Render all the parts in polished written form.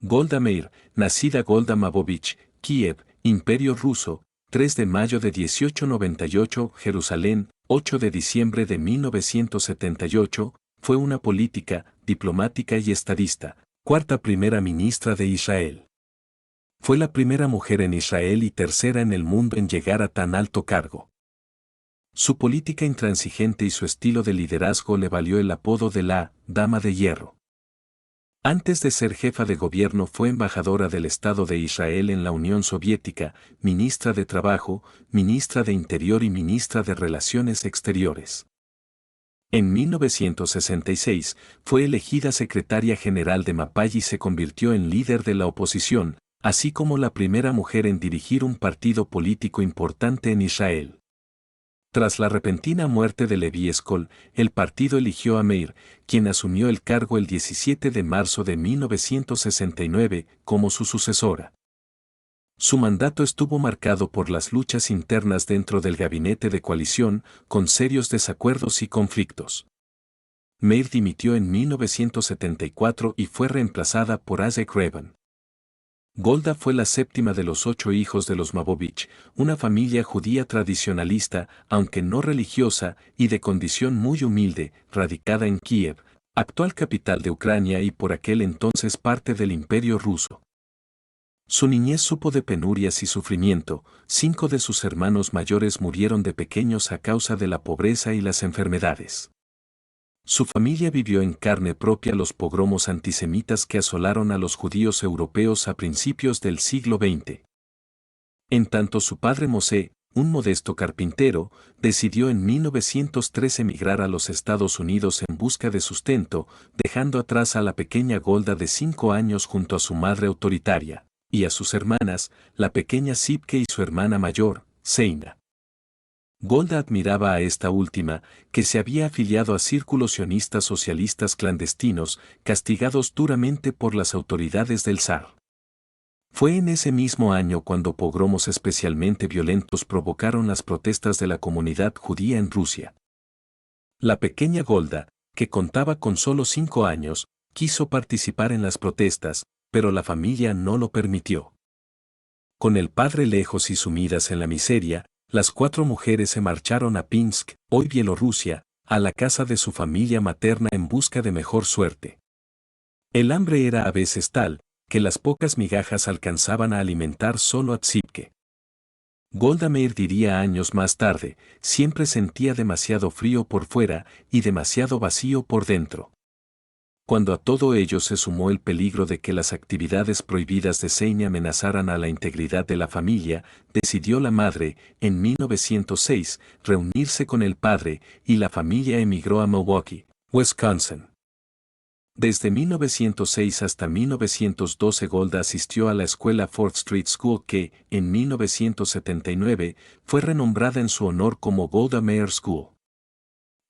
Golda Meir, nacida Golda Mavovich, Kiev, Imperio Ruso, 3 de mayo de 1898, Jerusalén, 8 de diciembre de 1978, fue una política, diplomática y estadista, cuarta primera ministra de Israel. Fue la primera mujer en Israel y tercera en el mundo en llegar a tan alto cargo. Su política intransigente y su estilo de liderazgo le valió el apodo de la Dama de Hierro. Antes de ser jefa de gobierno fue embajadora del Estado de Israel en la Unión Soviética, ministra de Trabajo, ministra de Interior y ministra de Relaciones Exteriores. En 1966 fue elegida secretaria general de Mapay y se convirtió en líder de la oposición, así como la primera mujer en dirigir un partido político importante en Israel. Tras la repentina muerte de Levi Eshkol, el partido eligió a Meir, quien asumió el cargo el 17 de marzo de 1969, como su sucesora. Su mandato estuvo marcado por las luchas internas dentro del gabinete de coalición, con serios desacuerdos y conflictos. Meir dimitió en 1974 y fue reemplazada por Isaac Rabin. Golda fue la séptima de los 8 hijos de los Mavovich, una familia judía tradicionalista, aunque no religiosa, y de condición muy humilde, radicada en Kiev, actual capital de Ucrania y por aquel entonces parte del Imperio Ruso. Su niñez supo de penurias y sufrimiento, 5 de sus hermanos mayores murieron de pequeños a causa de la pobreza y las enfermedades. Su familia vivió en carne propia los pogromos antisemitas que asolaron a los judíos europeos a principios del siglo XX. En tanto su padre Moshe, un modesto carpintero, decidió en 1903 emigrar a los Estados Unidos en busca de sustento, dejando atrás a la pequeña Golda de 5 años junto a su madre autoritaria, y a sus hermanas, la pequeña Sipke y su hermana mayor, Seina. Golda admiraba a esta última, que se había afiliado a círculos sionistas socialistas clandestinos, castigados duramente por las autoridades del zar. Fue en ese mismo año cuando pogromos especialmente violentos provocaron las protestas de la comunidad judía en Rusia. La pequeña Golda, que contaba con solo 5 años, quiso participar en las protestas, pero la familia no lo permitió. Con el padre lejos y sumidas en la miseria, las 4 mujeres se marcharon a Pinsk, hoy Bielorrusia, a la casa de su familia materna en busca de mejor suerte. El hambre era a veces tal, que las pocas migajas alcanzaban a alimentar solo a Tzipke. Golda Meir diría años más tarde, siempre sentía demasiado frío por fuera y demasiado vacío por dentro. Cuando a todo ello se sumó el peligro de que las actividades prohibidas de Seine amenazaran a la integridad de la familia, decidió la madre, en 1906, reunirse con el padre, y la familia emigró a Milwaukee, Wisconsin. Desde 1906 hasta 1912 Golda asistió a la escuela Fourth Street School que, en 1979, fue renombrada en su honor como Golda Meir School.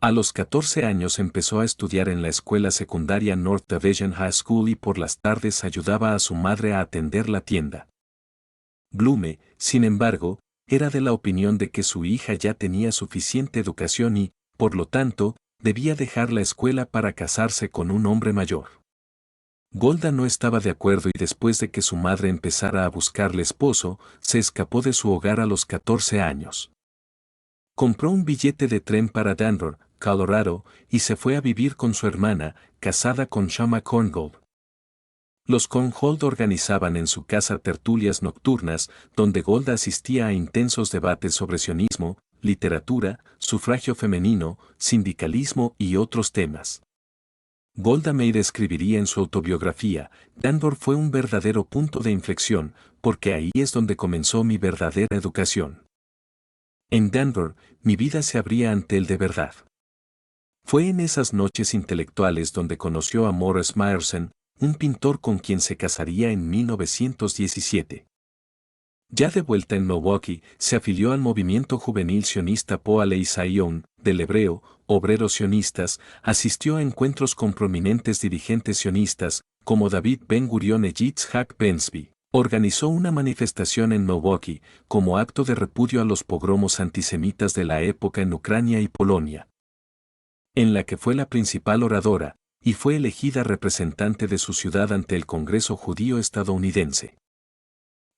A los 14 años empezó a estudiar en la escuela secundaria North Division High School y por las tardes ayudaba a su madre a atender la tienda. Blume, sin embargo, era de la opinión de que su hija ya tenía suficiente educación y, por lo tanto, debía dejar la escuela para casarse con un hombre mayor. Golda no estaba de acuerdo y después de que su madre empezara a buscarle esposo, se escapó de su hogar a los 14 años. Compró un billete de tren para Denver, Colorado, y se fue a vivir con su hermana, casada con Shama Korngold. Los Korngold organizaban en su casa tertulias nocturnas, donde Golda asistía a intensos debates sobre sionismo, literatura, sufragio femenino, sindicalismo y otros temas. Golda Meir escribiría en su autobiografía, Denver fue un verdadero punto de inflexión, porque ahí es donde comenzó mi verdadera educación. En Denver, mi vida se abría ante él de verdad. Fue en esas noches intelectuales donde conoció a Morris Meyerson, un pintor con quien se casaría en 1917. Ya de vuelta en Milwaukee, se afilió al movimiento juvenil sionista Poalei Zion, del hebreo, obreros sionistas, asistió a encuentros con prominentes dirigentes sionistas, como David Ben-Gurion e Yitzhak Ben-Zvi. Organizó una manifestación en Milwaukee, como acto de repudio a los pogromos antisemitas de la época en Ucrania y Polonia, en la que fue la principal oradora, y fue elegida representante de su ciudad ante el Congreso Judío estadounidense.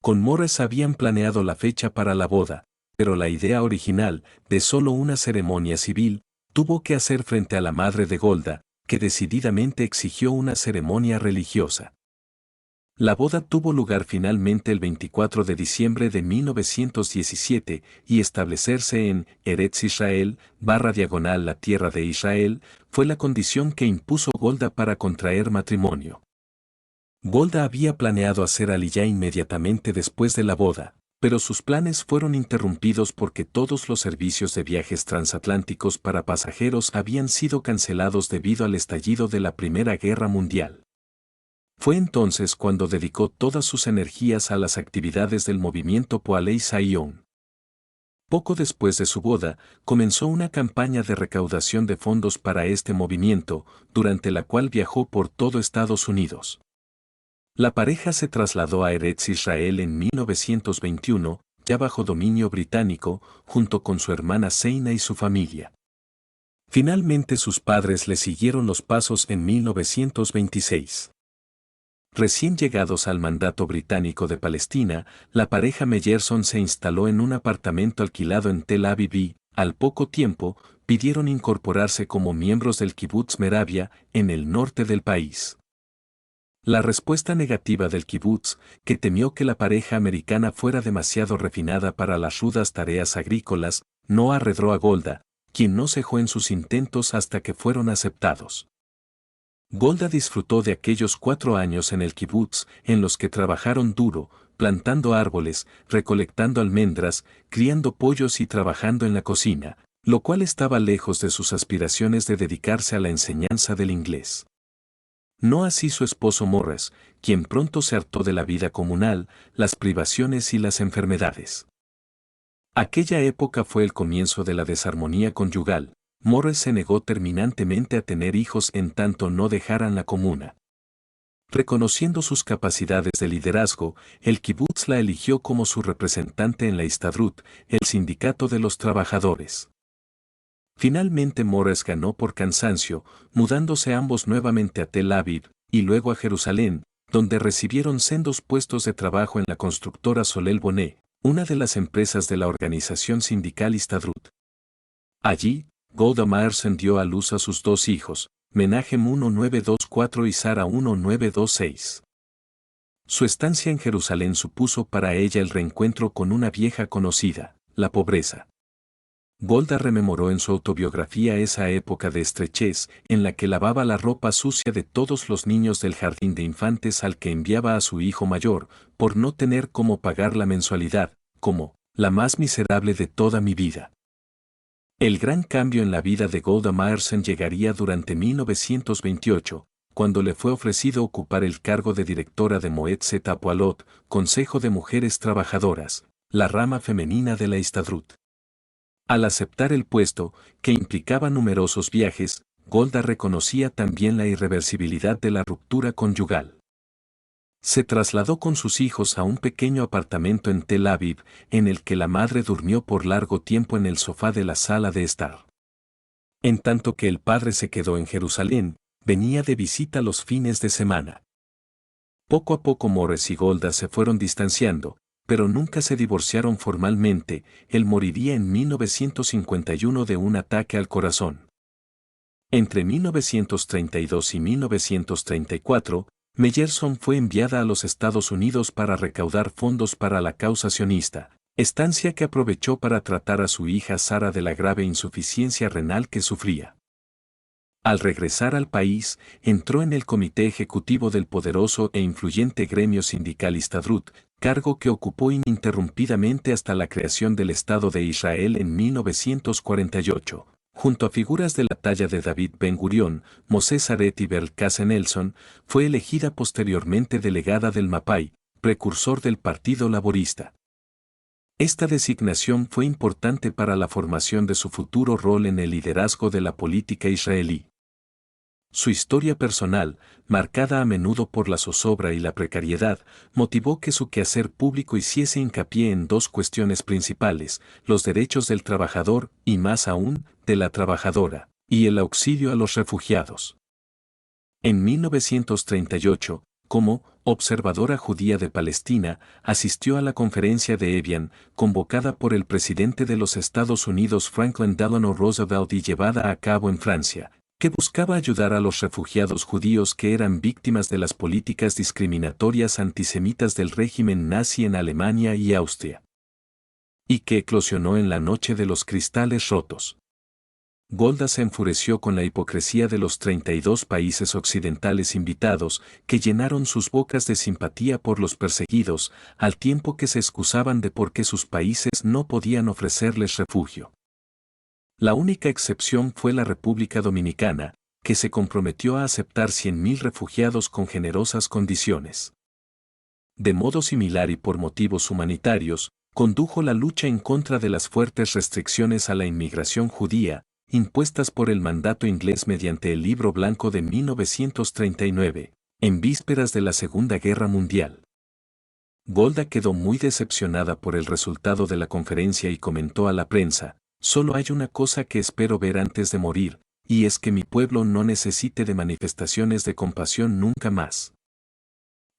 Con Morris habían planeado la fecha para la boda, pero la idea original, de solo una ceremonia civil, tuvo que hacer frente a la madre de Golda, que decididamente exigió una ceremonia religiosa. La boda tuvo lugar finalmente el 24 de diciembre de 1917 y establecerse en Eretz Israel, /la tierra de Israel, fue la condición que impuso Golda para contraer matrimonio. Golda había planeado hacer aliyá inmediatamente después de la boda, pero sus planes fueron interrumpidos porque todos los servicios de viajes transatlánticos para pasajeros habían sido cancelados debido al estallido de la Primera Guerra Mundial. Fue entonces cuando dedicó todas sus energías a las actividades del movimiento Poalei Zion. Poco después de su boda, comenzó una campaña de recaudación de fondos para este movimiento, durante la cual viajó por todo Estados Unidos. La pareja se trasladó a Eretz Israel en 1921, ya bajo dominio británico, junto con su hermana Seina y su familia. Finalmente sus padres le siguieron los pasos en 1926. Recién llegados al mandato británico de Palestina, la pareja Meyerson se instaló en un apartamento alquilado en Tel Aviv y, al poco tiempo, pidieron incorporarse como miembros del kibutz Meravia, en el norte del país. La respuesta negativa del kibutz, que temió que la pareja americana fuera demasiado refinada para las rudas tareas agrícolas, no arredró a Golda, quien no cejó en sus intentos hasta que fueron aceptados. Golda disfrutó de aquellos 4 años en el kibutz, en los que trabajaron duro, plantando árboles, recolectando almendras, criando pollos y trabajando en la cocina, lo cual estaba lejos de sus aspiraciones de dedicarse a la enseñanza del inglés. No así su esposo Morris, quien pronto se hartó de la vida comunal, las privaciones y las enfermedades. Aquella época fue el comienzo de la desarmonía conyugal. Morris se negó terminantemente a tener hijos en tanto no dejaran la comuna. Reconociendo sus capacidades de liderazgo, el kibutz la eligió como su representante en la Histadrut, el sindicato de los trabajadores. Finalmente Morris ganó por cansancio, mudándose ambos nuevamente a Tel Aviv, y luego a Jerusalén, donde recibieron sendos puestos de trabajo en la constructora Solel Boné, una de las empresas de la organización sindical Histadrut. Allí, Golda Meirson dio a luz a sus 2 hijos, Menahem 1924 y Sara 1926. Su estancia en Jerusalén supuso para ella el reencuentro con una vieja conocida, la pobreza. Golda rememoró en su autobiografía esa época de estrechez en la que lavaba la ropa sucia de todos los niños del jardín de infantes al que enviaba a su hijo mayor, por no tener cómo pagar la mensualidad, como la más miserable de toda mi vida. El gran cambio en la vida de Golda Meirson llegaría durante 1928, cuando le fue ofrecido ocupar el cargo de directora de Moetzet Apoalot, Consejo de Mujeres Trabajadoras, la rama femenina de la Histadrut. Al aceptar el puesto, que implicaba numerosos viajes, Golda reconocía también la irreversibilidad de la ruptura conyugal. Se trasladó con sus hijos a un pequeño apartamento en Tel Aviv, en el que la madre durmió por largo tiempo en el sofá de la sala de estar. En tanto que el padre se quedó en Jerusalén, venía de visita los fines de semana. Poco a poco Morris y Golda se fueron distanciando, pero nunca se divorciaron formalmente. Él moriría en 1951 de un ataque al corazón. Entre 1932 y 1934, Meyerson fue enviada a los Estados Unidos para recaudar fondos para la causa sionista, estancia que aprovechó para tratar a su hija Sara de la grave insuficiencia renal que sufría. Al regresar al país, entró en el comité ejecutivo del poderoso e influyente gremio sindical Histadrut, cargo que ocupó ininterrumpidamente hasta la creación del Estado de Israel en 1948. Junto a figuras de la talla de David Ben-Gurión, Moshe Aret y Berl Katzenelson, fue elegida posteriormente delegada del Mapai, precursor del Partido Laborista. Esta designación fue importante para la formación de su futuro rol en el liderazgo de la política israelí. Su historia personal, marcada a menudo por la zozobra y la precariedad, motivó que su quehacer público hiciese hincapié en 2 cuestiones principales: los derechos del trabajador y, más aún, de la trabajadora, y el auxilio a los refugiados. En 1938, como observadora judía de Palestina, asistió a la conferencia de Evian, convocada por el presidente de los Estados Unidos Franklin Delano Roosevelt y llevada a cabo en Francia, que buscaba ayudar a los refugiados judíos que eran víctimas de las políticas discriminatorias antisemitas del régimen nazi en Alemania y Austria, y que eclosionó en la noche de los cristales rotos. Golda se enfureció con la hipocresía de los 32 países occidentales invitados, que llenaron sus bocas de simpatía por los perseguidos, al tiempo que se excusaban de por qué sus países no podían ofrecerles refugio. La única excepción fue la República Dominicana, que se comprometió a aceptar 100.000 refugiados con generosas condiciones. De modo similar y por motivos humanitarios, condujo la lucha en contra de las fuertes restricciones a la inmigración judía, impuestas por el mandato inglés mediante el Libro Blanco de 1939, en vísperas de la Segunda Guerra Mundial. Golda quedó muy decepcionada por el resultado de la conferencia y comentó a la prensa: «Solo hay una cosa que espero ver antes de morir, y es que mi pueblo no necesite de manifestaciones de compasión nunca más».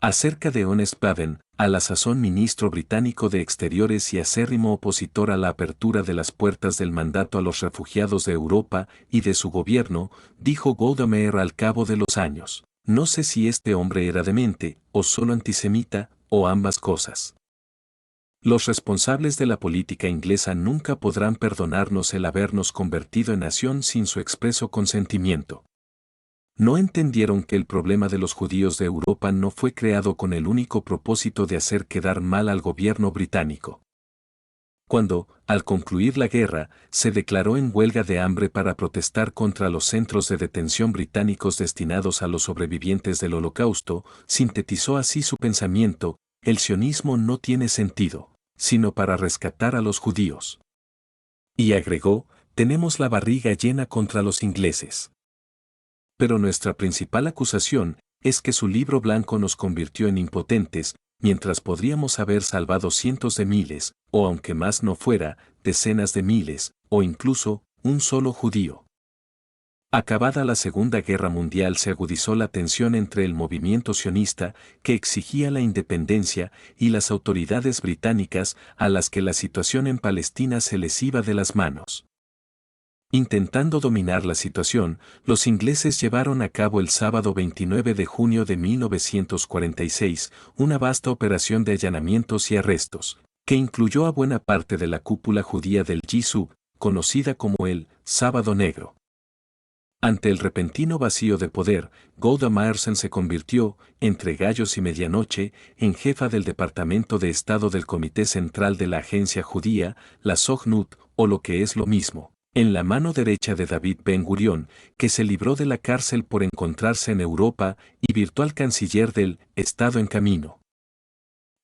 Acerca de Honest Paven, a la sazón ministro británico de Exteriores y acérrimo opositor a la apertura de las puertas del mandato a los refugiados de Europa y de su gobierno, dijo Golda Meir al cabo de los años: «No sé si este hombre era demente, o solo antisemita, o ambas cosas. Los responsables de la política inglesa nunca podrán perdonarnos el habernos convertido en nación sin su expreso consentimiento. No entendieron que el problema de los judíos de Europa no fue creado con el único propósito de hacer quedar mal al gobierno británico. Cuando, al concluir la guerra, se declaró en huelga de hambre para protestar contra los centros de detención británicos destinados a los sobrevivientes del Holocausto, sintetizó así su pensamiento: el sionismo no tiene sentido, sino para rescatar a los judíos». Y agregó: «Tenemos la barriga llena contra los ingleses. Pero nuestra principal acusación es que su libro blanco nos convirtió en impotentes, mientras podríamos haber salvado cientos de miles, o aunque más no fuera, decenas de miles, o incluso, un solo judío». Acabada la Segunda Guerra Mundial se agudizó la tensión entre el movimiento sionista, que exigía la independencia, y las autoridades británicas, a las que la situación en Palestina se les iba de las manos. Intentando dominar la situación, los ingleses llevaron a cabo el sábado 29 de junio de 1946 una vasta operación de allanamientos y arrestos, que incluyó a buena parte de la cúpula judía del Yishuv, conocida como el Sábado Negro. Ante el repentino vacío de poder, Golda Meir se convirtió, entre gallos y medianoche, en jefa del Departamento de Estado del Comité Central de la Agencia Judía, la Sochnut, o lo que es lo mismo, en la mano derecha de David Ben Gurión, que se libró de la cárcel por encontrarse en Europa, y virtual canciller del Estado en camino,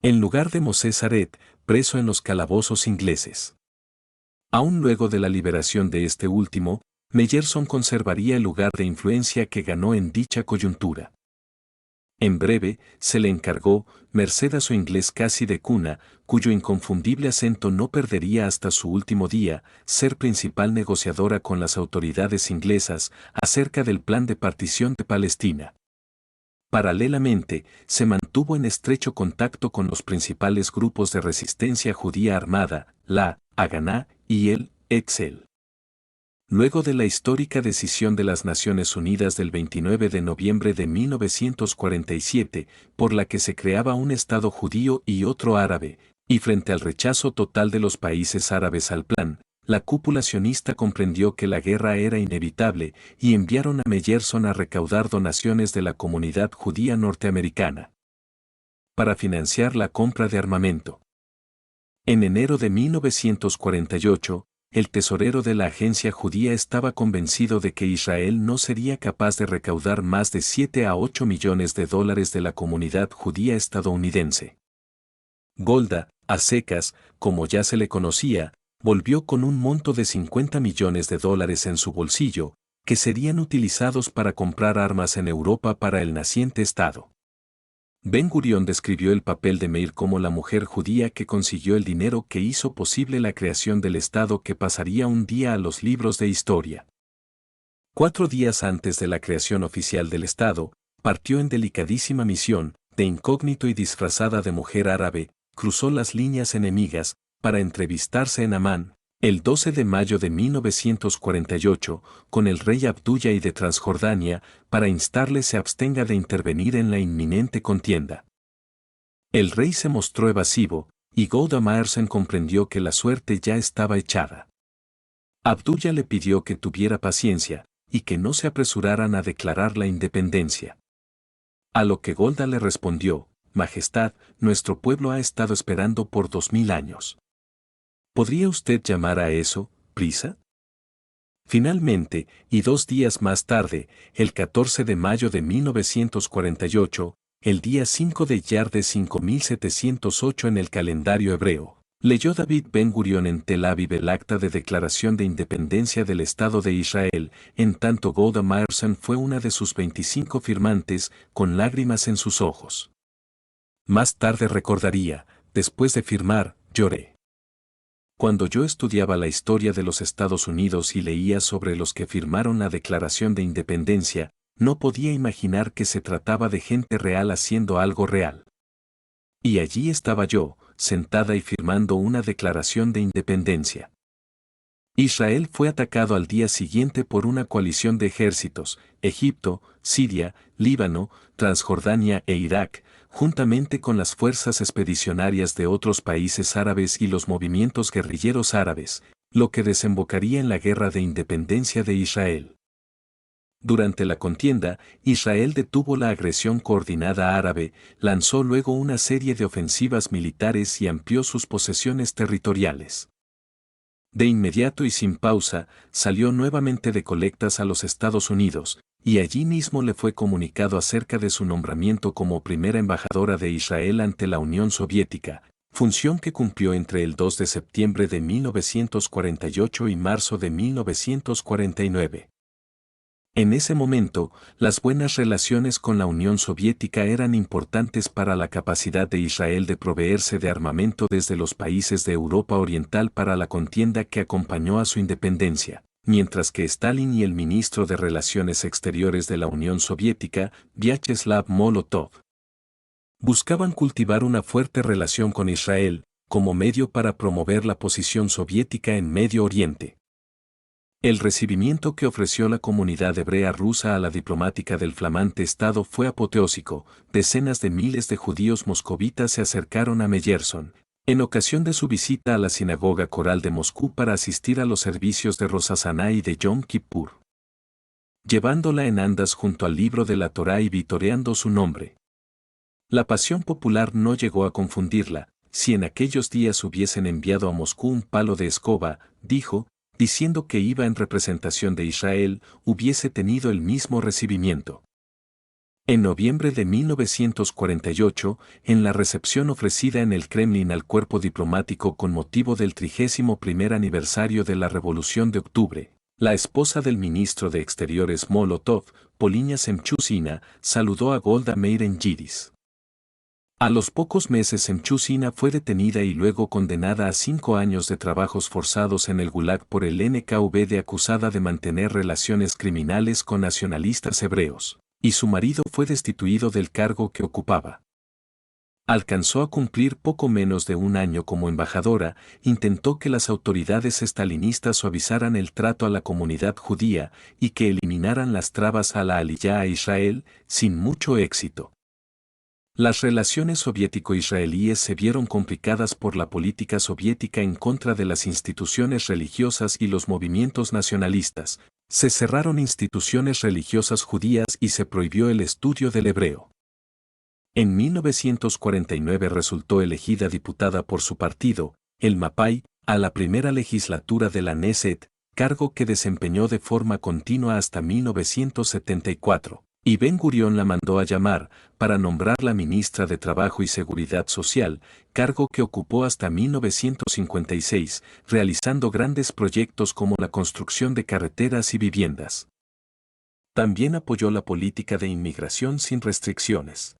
en lugar de Moshe Saret, preso en los calabozos ingleses. Aún luego de la liberación de este último, Meyerson conservaría el lugar de influencia que ganó en dicha coyuntura. En breve, se le encargó, merced a su inglés casi de cuna, cuyo inconfundible acento no perdería hasta su último día, ser principal negociadora con las autoridades inglesas acerca del plan de partición de Palestina. Paralelamente, se mantuvo en estrecho contacto con los principales grupos de resistencia judía armada, la Haganá y el Etzel. Luego de la histórica decisión de las Naciones Unidas del 29 de noviembre de 1947, por la que se creaba un Estado judío y otro árabe, y frente al rechazo total de los países árabes al plan, la cúpula sionista comprendió que la guerra era inevitable y enviaron a Meyerson a recaudar donaciones de la comunidad judía norteamericana para financiar la compra de armamento. En enero de 1948, el tesorero de la agencia judía estaba convencido de que Israel no sería capaz de recaudar más de 7 a 8 millones de dólares de la comunidad judía estadounidense. Golda, a secas, como ya se le conocía, volvió con un monto de 50 millones de dólares en su bolsillo, que serían utilizados para comprar armas en Europa para el naciente Estado. Ben Gurión describió el papel de Meir como la mujer judía que consiguió el dinero que hizo posible la creación del Estado que pasaría un día a los libros de historia. 4 días antes de la creación oficial del Estado, partió en delicadísima misión, de incógnito y disfrazada de mujer árabe, cruzó las líneas enemigas, para entrevistarse en Amán, el 12 de mayo de 1948, con el rey Abdullah de Transjordania, para instarle se abstenga de intervenir en la inminente contienda. El rey se mostró evasivo, y Golda Meir comprendió que la suerte ya estaba echada. Abdullah le pidió que tuviera paciencia, y que no se apresuraran a declarar la independencia. A lo que Golda le respondió: Majestad, nuestro pueblo ha estado esperando por 2000 años. ¿Podría usted llamar a eso prisa? Finalmente, y 2 días más tarde, el 14 de mayo de 1948, el día 5 de Iyar de 5708 en el calendario hebreo, leyó David Ben Gurión en Tel Aviv el acta de declaración de independencia del Estado de Israel, en tanto Golda Meir fue una de sus 25 firmantes, con lágrimas en sus ojos. Más tarde recordaría: después de firmar, lloré. Cuando yo estudiaba la historia de los Estados Unidos y leía sobre los que firmaron la Declaración de Independencia, no podía imaginar que se trataba de gente real haciendo algo real. Y allí estaba yo, sentada y firmando una declaración de independencia. Israel fue atacado al día siguiente por una coalición de ejércitos: Egipto, Siria, Líbano, Transjordania e Irak, juntamente con las fuerzas expedicionarias de otros países árabes y los movimientos guerrilleros árabes, lo que desembocaría en la Guerra de Independencia de Israel. Durante la contienda, Israel detuvo la agresión coordinada árabe, lanzó luego una serie de ofensivas militares y amplió sus posesiones territoriales. De inmediato y sin pausa, salió nuevamente de colectas a los Estados Unidos, y allí mismo le fue comunicado acerca de su nombramiento como primera embajadora de Israel ante la Unión Soviética, función que cumplió entre el 2 de septiembre de 1948 y marzo de 1949. En ese momento, las buenas relaciones con la Unión Soviética eran importantes para la capacidad de Israel de proveerse de armamento desde los países de Europa Oriental para la contienda que acompañó a su independencia, mientras que Stalin y el ministro de Relaciones Exteriores de la Unión Soviética, Vyacheslav Molotov, buscaban cultivar una fuerte relación con Israel, como medio para promover la posición soviética en Medio Oriente. El recibimiento que ofreció la comunidad hebrea rusa a la diplomática del flamante Estado fue apoteósico. Decenas de miles de judíos moscovitas se acercaron a Meyerson, en ocasión de su visita a la sinagoga coral de Moscú para asistir a los servicios de Rosh Hashaná y de Yom Kippur, llevándola en andas junto al libro de la Torá y vitoreando su nombre. La pasión popular no llegó a confundirla. Si en aquellos días hubiesen enviado a Moscú un palo de escoba, dijo, diciendo que iba en representación de Israel, hubiese tenido el mismo recibimiento. En noviembre de 1948, en la recepción ofrecida en el Kremlin al cuerpo diplomático con motivo del 31º aniversario de la Revolución de Octubre, la esposa del ministro de Exteriores Molotov, Polina Semchusina, saludó a Golda Meir en yiddish. A los pocos meses Semchusina fue detenida y luego condenada a 5 años de trabajos forzados en el Gulag por el NKVD acusada de mantener relaciones criminales con nacionalistas hebreos, y su marido fue destituido del cargo que ocupaba. Alcanzó a cumplir poco menos de 1 año como embajadora, intentó que las autoridades estalinistas suavizaran el trato a la comunidad judía y que eliminaran las trabas a la aliyá a Israel, sin mucho éxito. Las relaciones soviético-israelíes se vieron complicadas por la política soviética en contra de las instituciones religiosas y los movimientos nacionalistas. Se cerraron instituciones religiosas judías y se prohibió el estudio del hebreo. En 1949 resultó elegida diputada por su partido, el Mapai, a la primera legislatura de la Knesset, cargo que desempeñó de forma continua hasta 1974. Y Ben Gurión la mandó a llamar, para nombrarla ministra de Trabajo y Seguridad Social, cargo que ocupó hasta 1956, realizando grandes proyectos como la construcción de carreteras y viviendas. También apoyó la política de inmigración sin restricciones.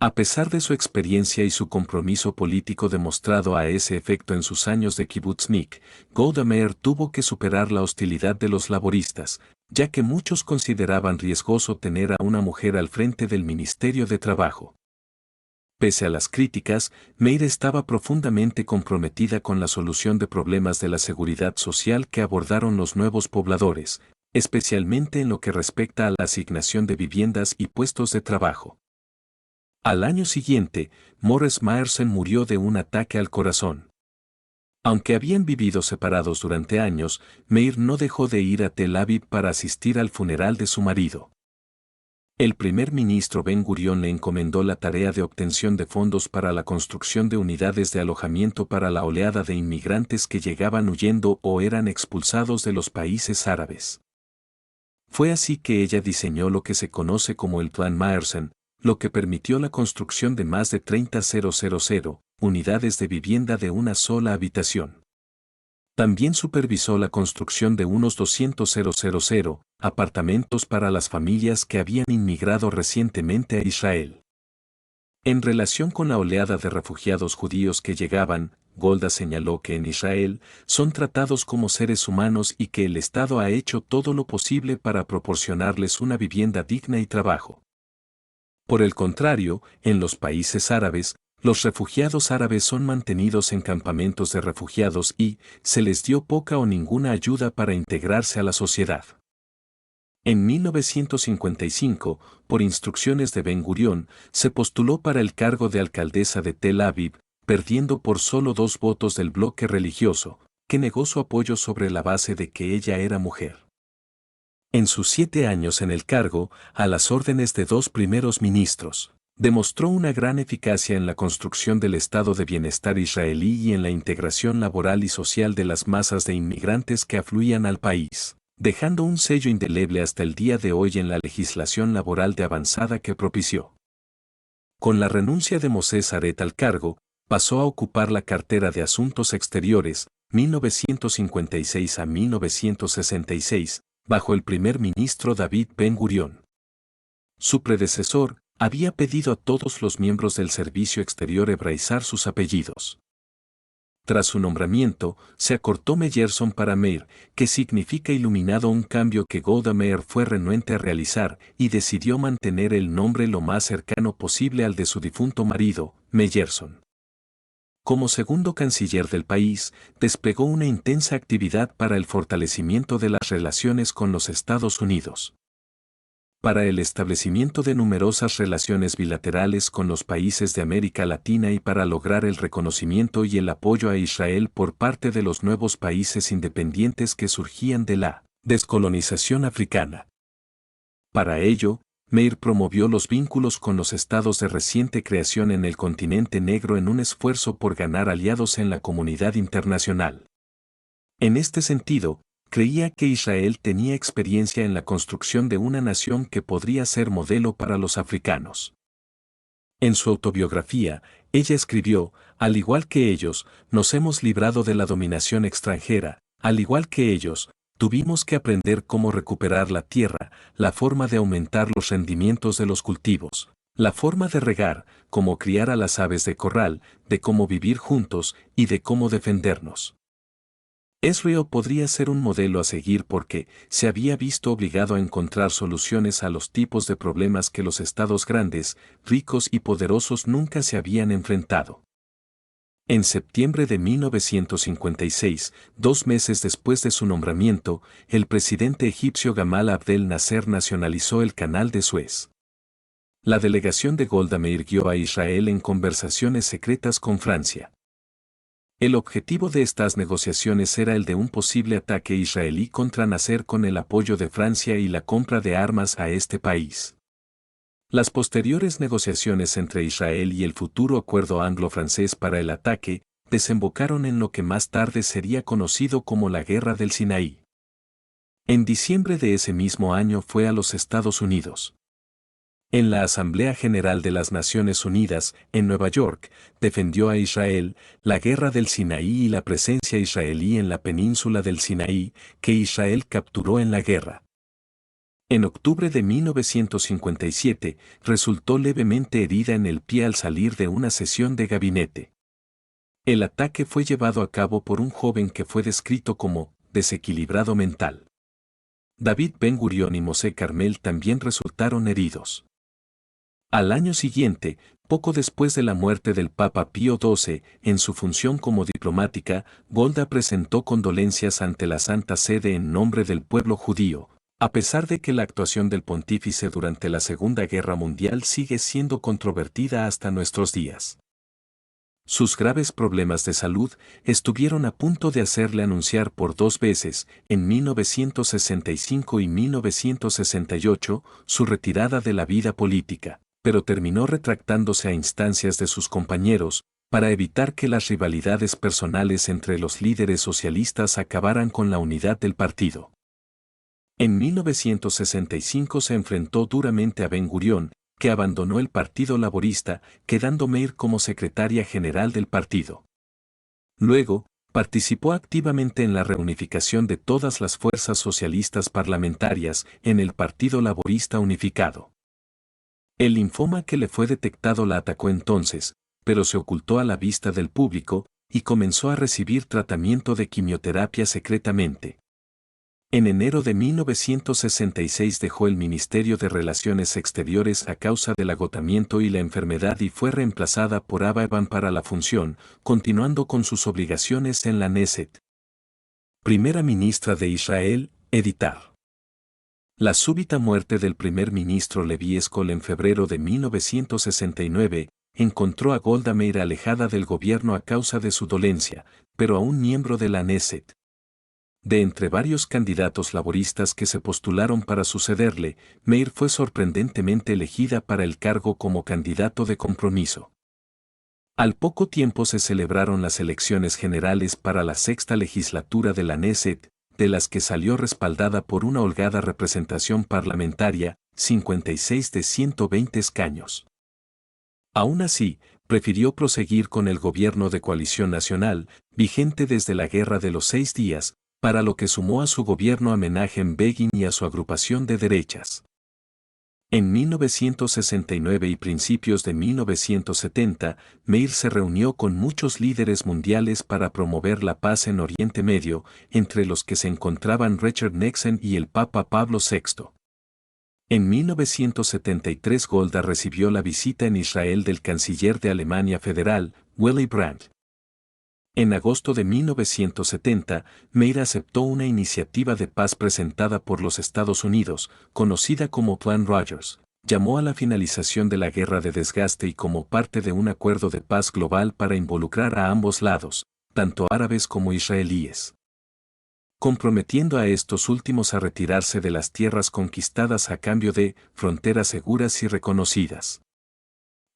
A pesar de su experiencia y su compromiso político demostrado a ese efecto en sus años de kibbutznik, Golda Meir tuvo que superar la hostilidad de los laboristas, ya que muchos consideraban riesgoso tener a una mujer al frente del Ministerio de Trabajo. Pese a las críticas, Meir estaba profundamente comprometida con la solución de problemas de la seguridad social que abordaron los nuevos pobladores, especialmente en lo que respecta a la asignación de viviendas y puestos de trabajo. Al año siguiente, Morris Meyerson murió de un ataque al corazón. Aunque habían vivido separados durante años, Meir no dejó de ir a Tel Aviv para asistir al funeral de su marido. El primer ministro Ben Gurión le encomendó la tarea de obtención de fondos para la construcción de unidades de alojamiento para la oleada de inmigrantes que llegaban huyendo o eran expulsados de los países árabes. Fue así que ella diseñó lo que se conoce como el Plan Meyerson, lo que permitió la construcción de más de 30,000 unidades de vivienda de una sola habitación. También supervisó la construcción de unos 200,000 apartamentos para las familias que habían inmigrado recientemente a Israel. En relación con la oleada de refugiados judíos que llegaban, Golda señaló que en Israel son tratados como seres humanos y que el Estado ha hecho todo lo posible para proporcionarles una vivienda digna y trabajo. Por el contrario, en los países árabes, los refugiados árabes son mantenidos en campamentos de refugiados y se les dio poca o ninguna ayuda para integrarse a la sociedad. En 1955, por instrucciones de Ben Gurión, se postuló para el cargo de alcaldesa de Tel Aviv, perdiendo por solo 2 votos del bloque religioso, que negó su apoyo sobre la base de que ella era mujer. En sus 7 años en el cargo, a las órdenes de 2 primeros ministros, demostró una gran eficacia en la construcción del estado de bienestar israelí y en la integración laboral y social de las masas de inmigrantes que afluían al país, dejando un sello indeleble hasta el día de hoy en la legislación laboral de avanzada que propició. Con la renuncia de Moshe Aret al cargo, pasó a ocupar la cartera de Asuntos Exteriores, 1956 a 1966, bajo el primer ministro David Ben Gurión. Su predecesor había pedido a todos los miembros del servicio exterior hebraizar sus apellidos. Tras su nombramiento, se acortó Meyerson para Meir, que significa iluminado, un cambio que Golda Meir fue renuente a realizar y decidió mantener el nombre lo más cercano posible al de su difunto marido, Meyerson. Como segundo canciller del país, desplegó una intensa actividad para el fortalecimiento de las relaciones con los Estados Unidos. Para el establecimiento de numerosas relaciones bilaterales con los países de América Latina y para lograr el reconocimiento y el apoyo a Israel por parte de los nuevos países independientes que surgían de la descolonización africana. Para ello, Meir promovió los vínculos con los estados de reciente creación en el continente negro en un esfuerzo por ganar aliados en la comunidad internacional. En este sentido, creía que Israel tenía experiencia en la construcción de una nación que podría ser modelo para los africanos. En su autobiografía, ella escribió: al igual que ellos, nos hemos librado de la dominación extranjera, al igual que ellos, tuvimos que aprender cómo recuperar la tierra, la forma de aumentar los rendimientos de los cultivos, la forma de regar, cómo criar a las aves de corral, de cómo vivir juntos y de cómo defendernos. Israel podría ser un modelo a seguir porque se había visto obligado a encontrar soluciones a los tipos de problemas que los estados grandes, ricos y poderosos nunca se habían enfrentado. En septiembre de 1956, 2 meses después de su nombramiento, el presidente egipcio Gamal Abdel Nasser nacionalizó el Canal de Suez. La delegación de Golda Meir guió a Israel en conversaciones secretas con Francia. El objetivo de estas negociaciones era el de un posible ataque israelí contra Nasser con el apoyo de Francia y la compra de armas a este país. Las posteriores negociaciones entre Israel y el futuro acuerdo anglo-francés para el ataque desembocaron en lo que más tarde sería conocido como la Guerra del Sinaí. En diciembre de ese mismo año fue a los Estados Unidos. En la Asamblea General de las Naciones Unidas, en Nueva York, defendió a Israel, la Guerra del Sinaí y la presencia israelí en la península del Sinaí, que Israel capturó en la guerra. En octubre de 1957, resultó levemente herida en el pie al salir de una sesión de gabinete. El ataque fue llevado a cabo por un joven que fue descrito como desequilibrado mental. David Ben-Gurión y Moshe Carmel también resultaron heridos. Al año siguiente, poco después de la muerte del Papa Pío XII, en su función como diplomática, Golda presentó condolencias ante la Santa Sede en nombre del pueblo judío, a pesar de que la actuación del pontífice durante la Segunda Guerra Mundial sigue siendo controvertida hasta nuestros días. Sus graves problemas de salud estuvieron a punto de hacerle anunciar por 2 veces, en 1965 y 1968, su retirada de la vida política, pero terminó retractándose a instancias de sus compañeros, para evitar que las rivalidades personales entre los líderes socialistas acabaran con la unidad del partido. En 1965 se enfrentó duramente a Ben-Gurión, que abandonó el Partido Laborista, quedando Meir como secretaria general del partido. Luego, participó activamente en la reunificación de todas las fuerzas socialistas parlamentarias en el Partido Laborista Unificado. El linfoma que le fue detectado la atacó entonces, pero se ocultó a la vista del público y comenzó a recibir tratamiento de quimioterapia secretamente. En enero de 1966 dejó el Ministerio de Relaciones Exteriores a causa del agotamiento y la enfermedad y fue reemplazada por Abba Eban para la función, continuando con sus obligaciones en la Knesset. Primera ministra de Israel, editar. La súbita muerte del primer ministro Levi Eshkol en febrero de 1969 encontró a Golda Meir alejada del gobierno a causa de su dolencia, pero aún miembro de la Knesset. De entre varios candidatos laboristas que se postularon para sucederle, Meir fue sorprendentemente elegida para el cargo como candidato de compromiso. Al poco tiempo se celebraron las elecciones generales para la sexta legislatura de la Knesset, de las que salió respaldada por una holgada representación parlamentaria, 56 de 120 escaños. Aún así, prefirió proseguir con el gobierno de coalición nacional, vigente desde la Guerra de los 6 días, para lo que sumó a su gobierno a Menachem Begin y a su agrupación de derechas. En 1969 y principios de 1970, Meir se reunió con muchos líderes mundiales para promover la paz en Oriente Medio, entre los que se encontraban Richard Nixon y el Papa Pablo VI. En 1973 Golda recibió la visita en Israel del canciller de Alemania Federal, Willy Brandt. En agosto de 1970, Meir aceptó una iniciativa de paz presentada por los Estados Unidos, conocida como Plan Rogers. Llamó a la finalización de la guerra de desgaste y como parte de un acuerdo de paz global para involucrar a ambos lados, tanto árabes como israelíes, comprometiendo a estos últimos a retirarse de las tierras conquistadas a cambio de fronteras seguras y reconocidas.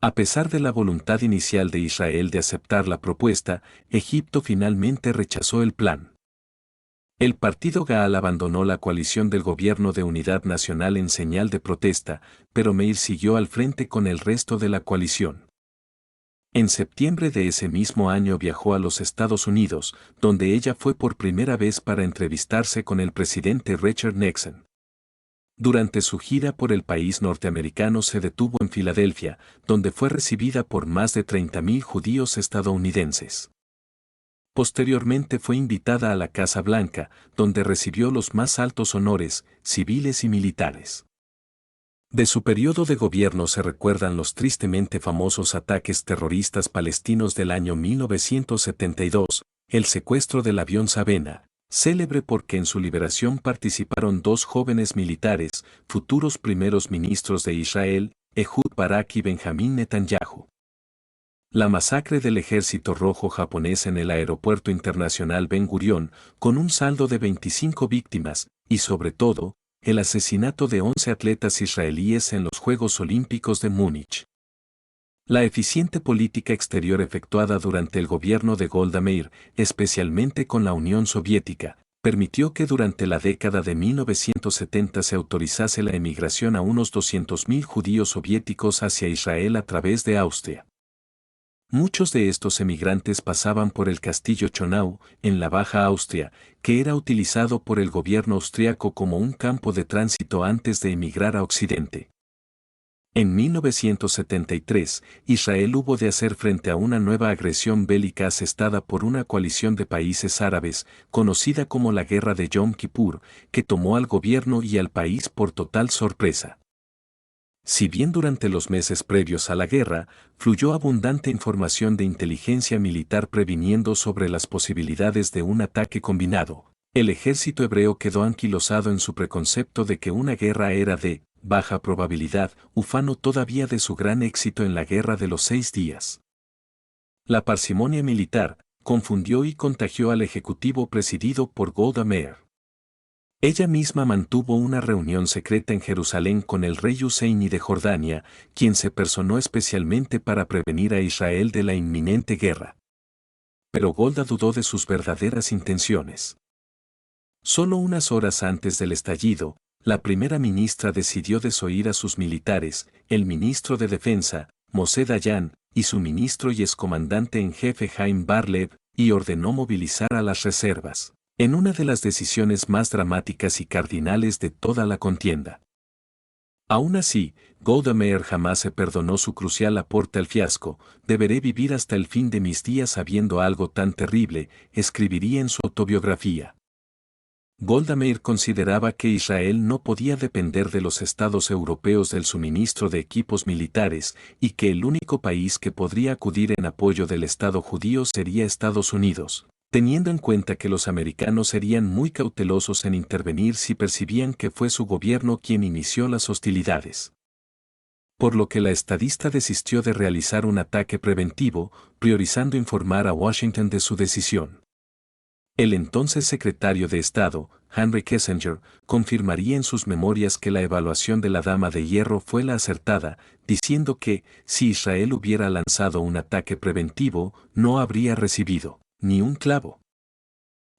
A pesar de la voluntad inicial de Israel de aceptar la propuesta, Egipto finalmente rechazó el plan. El partido Gaal abandonó la coalición del Gobierno de Unidad Nacional en señal de protesta, pero Meir siguió al frente con el resto de la coalición. En septiembre de ese mismo año viajó a los Estados Unidos, donde ella fue por primera vez para entrevistarse con el presidente Richard Nixon. Durante su gira por el país norteamericano se detuvo en Filadelfia, donde fue recibida por más de 30.000 judíos estadounidenses. Posteriormente fue invitada a la Casa Blanca, donde recibió los más altos honores, civiles y militares. De su periodo de gobierno se recuerdan los tristemente famosos ataques terroristas palestinos del año 1972, el secuestro del avión Sabena, célebre porque en su liberación participaron 2 jóvenes militares, futuros primeros ministros de Israel, Ehud Barak y Benjamín Netanyahu. La masacre del Ejército Rojo japonés en el Aeropuerto Internacional Ben Gurión, con un saldo de 25 víctimas, y sobre todo, el asesinato de 11 atletas israelíes en los Juegos Olímpicos de Múnich. La eficiente política exterior efectuada durante el gobierno de Golda Meir, especialmente con la Unión Soviética, permitió que durante la década de 1970 se autorizase la emigración a unos 200.000 judíos soviéticos hacia Israel a través de Austria. Muchos de estos emigrantes pasaban por el castillo Schönau, en la Baja Austria, que era utilizado por el gobierno austriaco como un campo de tránsito antes de emigrar a Occidente. En 1973, Israel hubo de hacer frente a una nueva agresión bélica asestada por una coalición de países árabes, conocida como la Guerra de Yom Kippur, que tomó al gobierno y al país por total sorpresa. Si bien durante los meses previos a la guerra, fluyó abundante información de inteligencia militar previniendo sobre las posibilidades de un ataque combinado, el ejército hebreo quedó anquilosado en su preconcepto de que una guerra era de baja probabilidad, ufano todavía de su gran éxito en la Guerra de los 6 días. La parsimonia militar confundió y contagió al ejecutivo presidido por Golda Meir. Ella misma mantuvo una reunión secreta en Jerusalén con el rey Husseini de Jordania, quien se personó especialmente para prevenir a Israel de la inminente guerra. Pero Golda dudó de sus verdaderas intenciones. Solo unas horas antes del estallido, la primera ministra decidió desoír a sus militares, el ministro de Defensa, Moshe Dayan, y su ministro y excomandante en jefe Haim Bar-Lev, y ordenó movilizar a las reservas, en una de las decisiones más dramáticas y cardinales de toda la contienda. Aún así, Golda Meir jamás se perdonó su crucial aporte al fiasco. Deberé vivir hasta el fin de mis días sabiendo algo tan terrible, escribiría en su autobiografía. Golda Meir consideraba que Israel no podía depender de los estados europeos del suministro de equipos militares y que el único país que podría acudir en apoyo del Estado judío sería Estados Unidos, teniendo en cuenta que los americanos serían muy cautelosos en intervenir si percibían que fue su gobierno quien inició las hostilidades. Por lo que la estadista desistió de realizar un ataque preventivo, priorizando informar a Washington de su decisión. El entonces secretario de Estado, Henry Kissinger, confirmaría en sus memorias que la evaluación de la Dama de Hierro fue la acertada, diciendo que, si Israel hubiera lanzado un ataque preventivo, no habría recibido ni un clavo.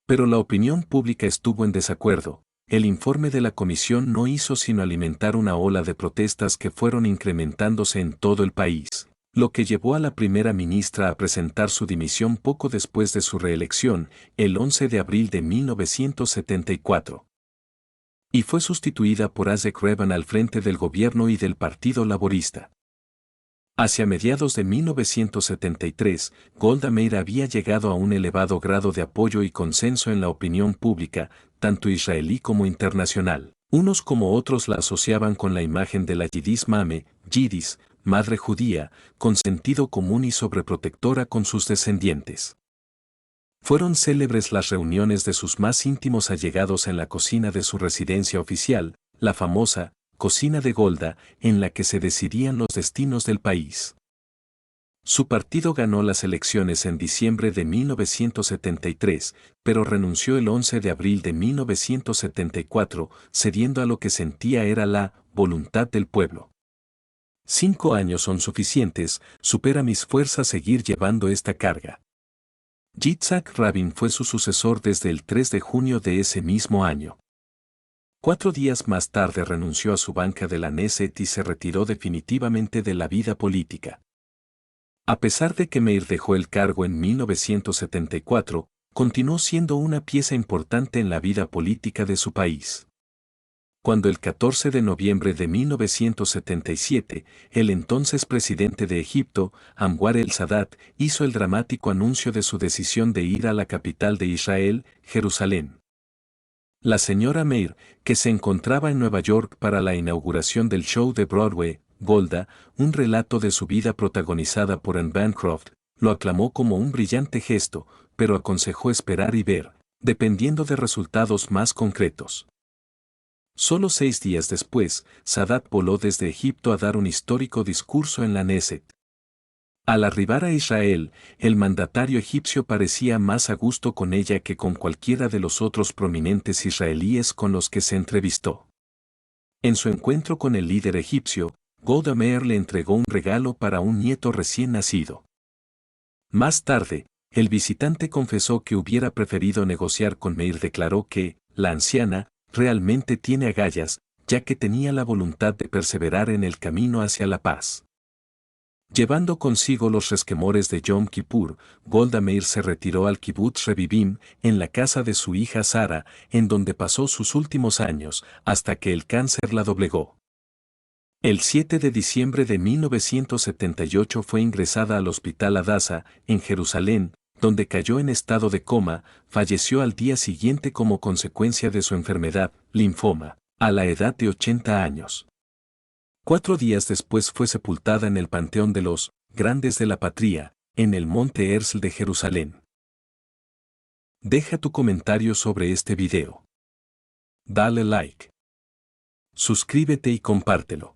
Pero la opinión pública estuvo en desacuerdo. El informe de la comisión no hizo sino alimentar una ola de protestas que fueron incrementándose en todo el país, lo que llevó a la primera ministra a presentar su dimisión poco después de su reelección, el 11 de abril de 1974. Y fue sustituida por Isaac Rabin al frente del gobierno y del Partido Laborista. Hacia mediados de 1973, Golda Meir había llegado a un elevado grado de apoyo y consenso en la opinión pública, tanto israelí como internacional. Unos como otros la asociaban con la imagen de la Yidis Mame, Yidis, madre judía, con sentido común y sobreprotectora con sus descendientes. Fueron célebres las reuniones de sus más íntimos allegados en la cocina de su residencia oficial, la famosa cocina de Golda, en la que se decidían los destinos del país. Su partido ganó las elecciones en diciembre de 1973, pero renunció el 11 de abril de 1974, cediendo a lo que sentía era la voluntad del pueblo. 5 años son suficientes, supera mis fuerzas seguir llevando esta carga. Yitzhak Rabin fue su sucesor desde el 3 de junio de ese mismo año. 4 días más tarde renunció a su banca de la Knesset y se retiró definitivamente de la vida política. A pesar de que Meir dejó el cargo en 1974, continuó siendo una pieza importante en la vida política de su país. Cuando el 14 de noviembre de 1977, el entonces presidente de Egipto, Anwar el-Sadat, hizo el dramático anuncio de su decisión de ir a la capital de Israel, Jerusalén. La señora Meir, que se encontraba en Nueva York para la inauguración del show de Broadway, Golda, un relato de su vida protagonizada por Anne Bancroft, lo aclamó como un brillante gesto, pero aconsejó esperar y ver, dependiendo de resultados más concretos. Solo 6 días después, Sadat voló desde Egipto a dar un histórico discurso en la Knesset. Al arribar a Israel, el mandatario egipcio parecía más a gusto con ella que con cualquiera de los otros prominentes israelíes con los que se entrevistó. En su encuentro con el líder egipcio, Golda Meir le entregó un regalo para un nieto recién nacido. Más tarde, el visitante confesó que hubiera preferido negociar con Meir. Declaró que, la anciana, realmente tiene agallas, ya que tenía la voluntad de perseverar en el camino hacia la paz. Llevando consigo los resquemores de Yom Kippur, Golda Meir se retiró al Kibutz Revivim, en la casa de su hija Sara, en donde pasó sus últimos años, hasta que el cáncer la doblegó. El 7 de diciembre de 1978 fue ingresada al Hospital Hadassah, en Jerusalén, donde cayó en estado de coma, falleció al día siguiente como consecuencia de su enfermedad, linfoma, a la edad de 80 años. 4 días después fue sepultada en el Panteón de los Grandes de la Patria, en el Monte Herzl de Jerusalén. Deja tu comentario sobre este video. Dale like. Suscríbete y compártelo.